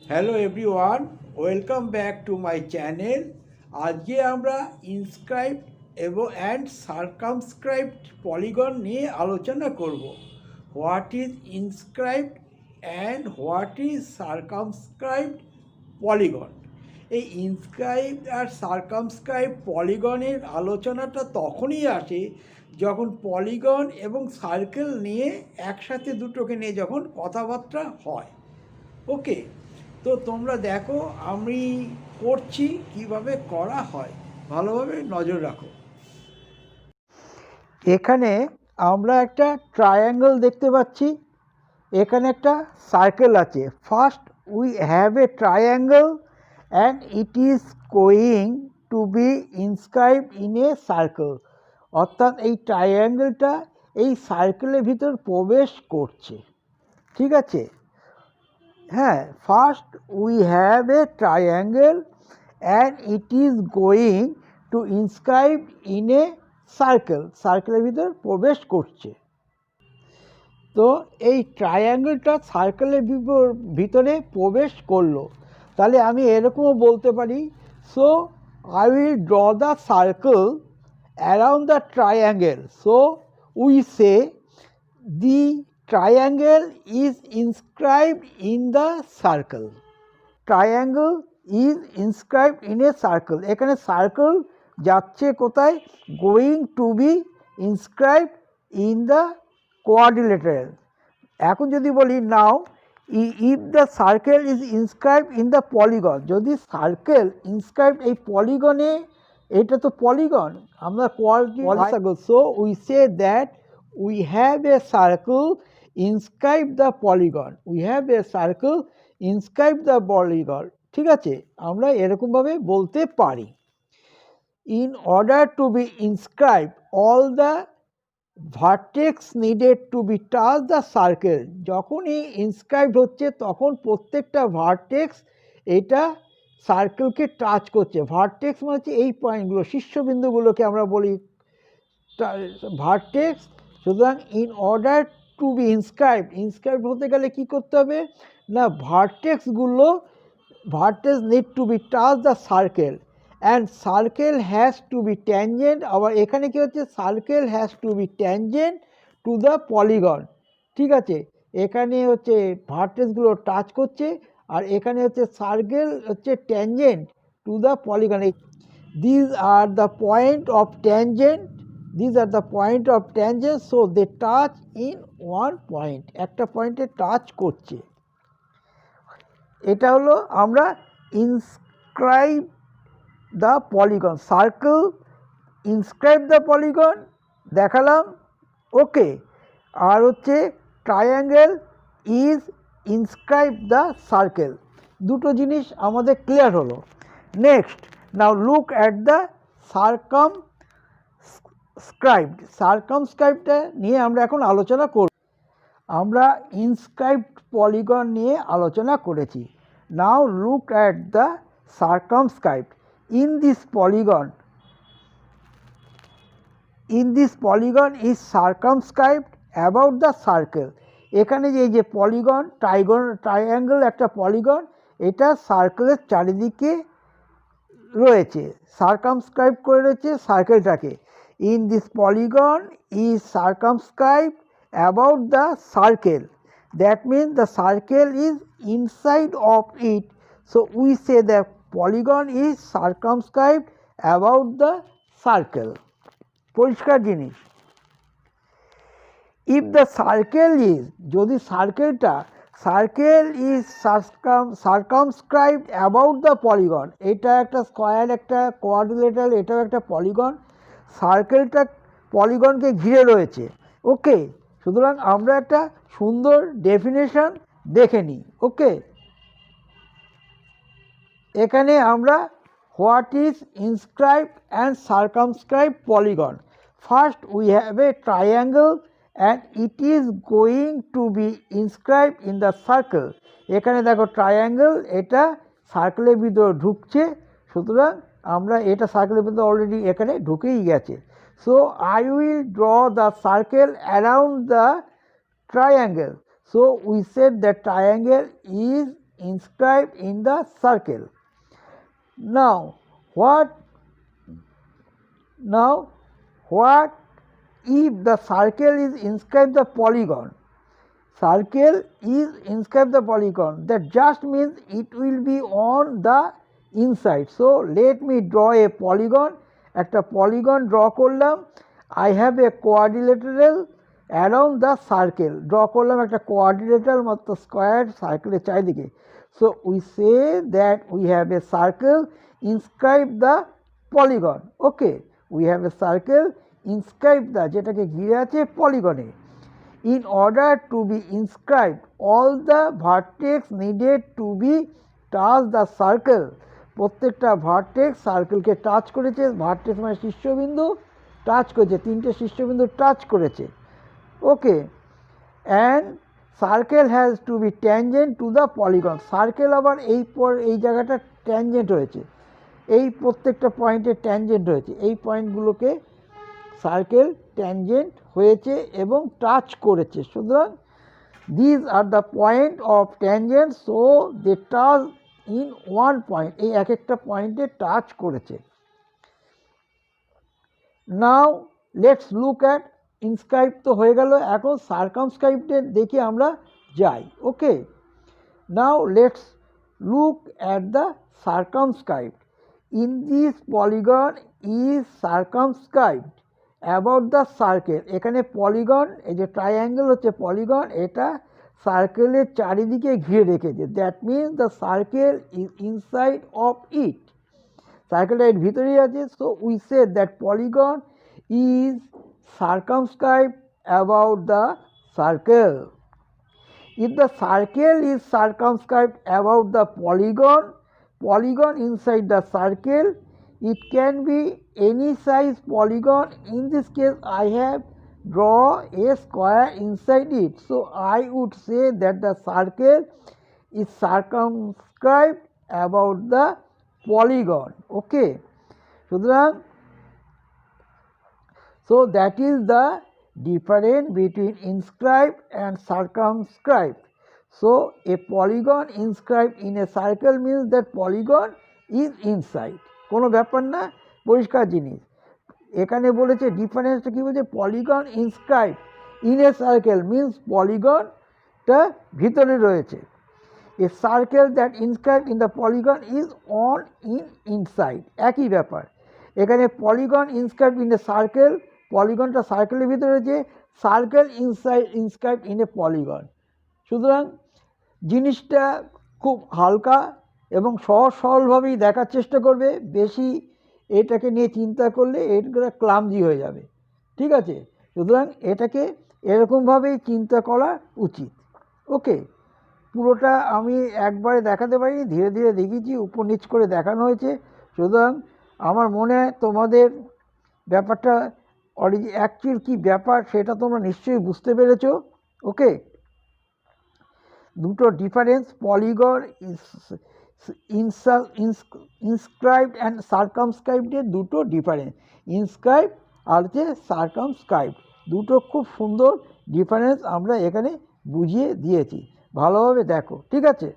Hello everyone, welcome back to my channel. আজকে আমরা inscribed এবং অ্যান্ড সার্কামস্ক্রাইবড পলিগন নিয়ে আলোচনা করব। What is inscribed and what is circumscribed polygon. এই ইনস্ক্রাইব আর সার্কামস্ক্রাইব পলিগনের আলোচনাটা তখনই আসে যখন পলিগন এবং সার্কেল নিয়ে একসাথে দুটোকে নিয়ে যখন কথাবার্তা হয়। ওকে, তো তোমরা দেখো আমি করছি কিভাবে করা হয়, ভালোভাবে নজর রাখো। এখানে আমরা একটা ট্রায়াঙ্গেল দেখতে পাচ্ছি, এখানে একটা সার্কেল আছে। First we have a triangle and it is going to be inscribed in a circle, অর্থাৎ এই ট্রায়াঙ্গেলটা এই সার্কেলের ভিতর প্রবেশ করছে। ঠিক আছে, হ্যাঁ, first we have a triangle and it is going two inscribe in a circle, সার্কেলের ভিতর প্রবেশ করছে। তো এই ট্রায়াঙ্গেলটা সার্কেলের ভিতরে প্রবেশ করলো, তাহলে আমি এরকমও বলতে পারি, so I will draw the circle around the triangle, so we say the triangle is inscribed in the circle. Triangle is inscribed in a circle. এখানে সার্কেল যাচ্ছে কোথায়? Going to be inscribed in the quadrilateral. এখন যদি বলি now if the circle is inscribed in the polygon, যদি circle inscribed এই পলিগনে, এটা তো পলিগন, আমরা quadrilateral, so we say that we have a circle inscribe the polygon, we have a circle inscribe the polygon। ঠিক আছে, আমরা এরকমভাবে বলতে পারি। in order to be inscribed all the vertex needed to be touch the circle, যখনই inscribed হচ্ছে তখন প্রত্যেকটা ভার্টেক্স এটা সার্কেলকে টাচ করছে। ভার্টেক্স মানে হচ্ছে এই পয়েন্টগুলো, শীর্ষবিন্দুগুলোকে আমরা বলি ভার্টেক্স। সুতরাং in order to be inscribe হতে গেলে কী করতে হবে না, vertex need to be touch the circle and circle has to be tangent. আবার এখানে কী হচ্ছে, circle has to be tangent to the polygon. ঠিক আছে, এখানে হচ্ছে ভার্টেক্সগুলো টাচ করছে আর এখানে হচ্ছে সার্কেল হচ্ছে tangent to the polygon. This R the point of tangent, these are the point of tangent, so they touch in one point, একটা পয়েন্টে টাচ করছে। এটা হলো আমরা inscribe the polygon, circle inscribe the polygon দেখালাম। Okay, আর হচ্ছে triangle is inscribe the circle, দুটো জিনিস আমাদের ক্লিয়ার হলো। Next, now look at the সার্কামস্ক্রাইবটা নিয়ে আমরা এখন আলোচনা করব। আমরা ইনস্ক্রাইবড পলিগন নিয়ে আলোচনা করেছি। Now look at the circumscribed. In this polygon is circumscribed about the circle. এখানে যে পলিগন, ট্রায়াঙ্গেল একটা পলিগন, এটা সার্কেলের চারিদিকে রয়েছে, সার্কামস্ক্রাইব করে রয়েছে সার্কেলটাকে। In this polygon is circumscribed about the circle, that means the circle is inside of it, so we say the polygon is circumscribed about the circle. পরিষ্কার জিনিস। if the circle is, যদি circle is circumscribed about the polygon, এটা একটা square, একটা quadrilateral, এটাও একটা polygon, সার্কেলটা পলিগনকে ঘিরে রয়েছে। ওকে, সুতরাং আমরা একটা সুন্দর ডেফিনেশন দেখে নিই। ওকে, এখানে আমরা what is inscribe and circumscribe polygon. First we have a triangle and it is going to be inscribe in the circle. এখানে দেখো ট্রায়াঙ্গেল, এটা সার্কেলের ভিতরে ঢুকছে, সুতরাং আমরা এটা সার্কেলের ভিতরে অলরেডি এখানে ঢুকেই গেছে। So I will draw the circle around the triangle, so we said the triangle is inscribed in the circle. Now what if the circle is inscribed the polygon? Circle is inscribed the polygon. That just means it will be on the inside. So let me draw a polygon. একটা polygon draw করলাম। I have a quadrilateral around the circle. Draw করলাম একটা quadrilateral মতো square সার্কেলের চারিদিকে। So we say that we have a circle inscribe the polygon. Okay, we have a circle inscribe the যেটাকে ঘিরে আছে পলিগনে। In order to be inscribed, all the vertex needed to be touch the circle. প্রত্যেকটা vertex সার্কেলকে touch করেছে। Vertex মানে শীর্ষবিন্দু touch করেছে, তিনটে শীর্ষবিন্দু টাচ করেছে। Okay, and circle has to be tangent to the polygon. Circle আবার এই জায়গাটা ট্যানজেন্ট হয়েছে, এই প্রত্যেকটা পয়েন্টে ট্যানজেন্ট হয়েছে, এই পয়েন্টগুলোকে সার্কেল ট্যানজেন্ট হয়েছে এবং টাচ করেছে। সুতরাং these are the point of tangent, so they touch in one point, এই এক একটা পয়েন্টে টাচ করেছে। Now let's look at inscribe তো হয়ে গেল, এখন সার্কামস্ক্রাইবডের দেখে আমরা যাই। Okay, now let's look at the circumscribed. In this polygon is circumscribed about the circle. এখানে পলিগন, এই যে ট্রাইঅ্যাঙ্গেল হচ্ছে পলিগন, এটা সার্কেলের চারিদিকে ঘিরে রেখেছে। That means the circle is inside of it, সার্কেলটা এর ভিতরেই আছে। So we say that polygon is circumscribed about the circle. If the circle is circumscribed about the polygon, polygon inside the circle, it can be any size polygon. In this case I have draw a square inside it, so I would say that the circle is circumscribed about the polygon. Okay, so that is the difference between inscribed and circumscribed. So a polygon inscribed in a circle means that polygon is inside, কোনো ব্যাপার না, পরিষ্কার জিনিস। এখানে বলেছে ডিফারেন্সটা কী বলছে, polygon inscribe in a circle means পলিগনটা ভিতরে রয়েছে। A circle that inscribe in the polygon is on inside, একই ব্যাপার। এখানে polygon inscribe in a circle, পলিগনটা সার্কেলের ভিতরে রয়েছে, circle inscribe in a polygon. সুতরাং জিনিসটা খুব হালকা এবং সহজ সরলভাবেই দেখার চেষ্টা করবে। বেশি এটাকে নিয়ে চিন্তা করলে এটা ক্লামজি হয়ে যাবে, ঠিক আছে? সুতরাং এটাকে এরকমভাবেই চিন্তা করা উচিত। ওকে, পুরোটা আমি একবারে দেখাতে পারিনি, ধীরে ধীরে দেখিয়েছি, উপর নিচ করে দেখানো হয়েছে। সুতরাং আমার মনে হয় তোমাদের ব্যাপারটা অ্যাকচুয়াল কী ব্যাপার সেটা তোমরা নিশ্চয়ই বুঝতে পেরেছো। ওকে, দুটো ডিফারেন্স, পলিগন ইনস্ক্রাইবড অ্যান্ড সার্কামস্ক্রাইবডের দুটো ডিফারেন্স, ইনস্ক্রাইব আর হচ্ছে সার্কামস্ক্রাইব, দুটো খুব সুন্দর ডিফারেন্স আমরা এখানে বুঝিয়ে দিয়েছি। ভালোভাবে দেখো, ঠিক আছে?